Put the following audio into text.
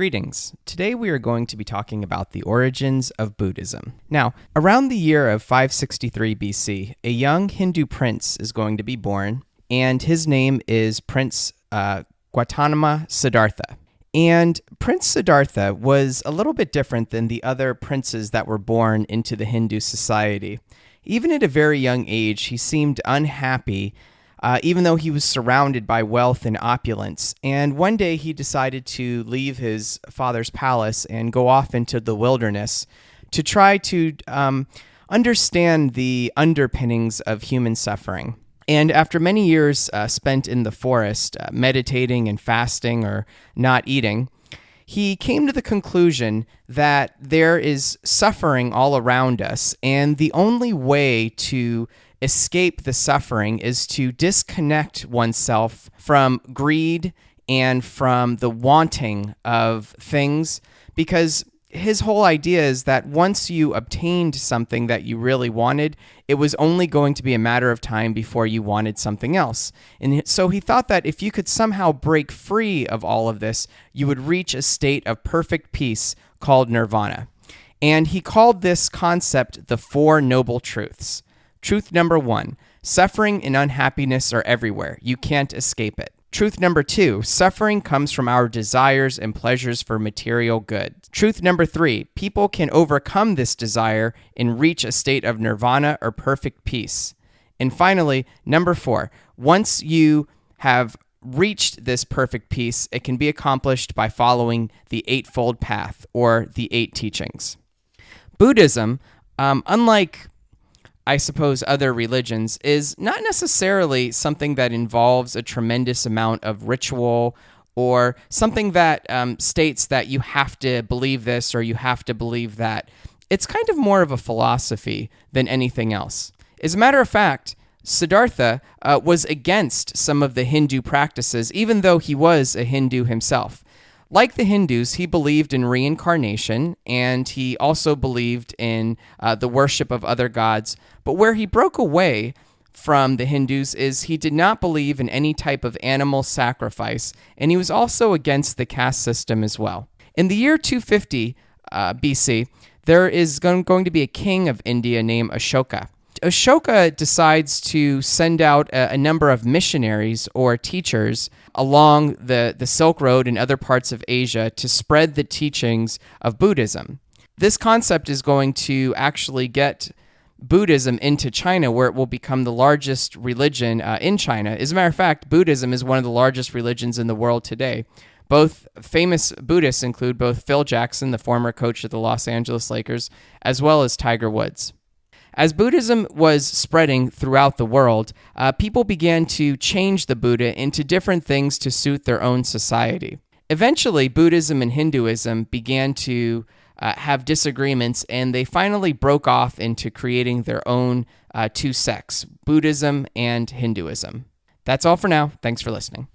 Greetings. Today we are going to be talking about the origins of Buddhism. Now, around the year of 563 BC, a young Hindu prince is going to be born, and his name is Prince Gautama Siddhartha. And Prince Siddhartha was a little bit different than the other princes that were born into the Hindu society. Even at a very young age, he seemed unhappy, even though he was surrounded by wealth and opulence. And one day he decided to leave his father's palace and go off into the wilderness to try to understand the underpinnings of human suffering. And after many years spent in the forest, meditating and fasting or not eating, he came to the conclusion that there is suffering all around us, and the only way to escape the suffering is to disconnect oneself from greed and from the wanting of things, because his whole idea is that once you obtained something that you really wanted, it was only going to be a matter of time before you wanted something else. And so he thought that if you could somehow break free of all of this, you would reach a state of perfect peace called nirvana. And he called this concept the Four Noble Truths. Truth number 1, suffering and unhappiness are everywhere. You can't escape it. Truth number 2, suffering comes from our desires and pleasures for material goods. Truth number 3, people can overcome this desire and reach a state of nirvana or perfect peace. And finally, number 4, once you have reached this perfect peace, it can be accomplished by following the Eightfold Path or the 8 teachings. Buddhism, unlike I suppose other religions, is not necessarily something that involves a tremendous amount of ritual or something that states that you have to believe this or you have to believe that. It's kind of more of a philosophy than anything else. As a matter of fact, Siddhartha was against some of the Hindu practices, even though he was a Hindu himself. Like the Hindus, he believed in reincarnation, and he also believed in the worship of other gods. But where he broke away from the Hindus is he did not believe in any type of animal sacrifice, and he was also against the caste system as well. In the year 250 BC, there is going to be a king of India named Ashoka. Ashoka decides to send out a number of missionaries or teachers along the Silk Road and other parts of Asia to spread the teachings of Buddhism. This concept is going to actually get Buddhism into China, where it will become the largest religion in China. As a matter of fact, Buddhism is one of the largest religions in the world today. Both famous Buddhists include both Phil Jackson, the former coach of the Los Angeles Lakers, as well as Tiger Woods. As Buddhism was spreading throughout the world, people began to change the Buddha into different things to suit their own society. Eventually, Buddhism and Hinduism began to have disagreements, and they finally broke off into creating their own two sects, Buddhism and Hinduism. That's all for now. Thanks for listening.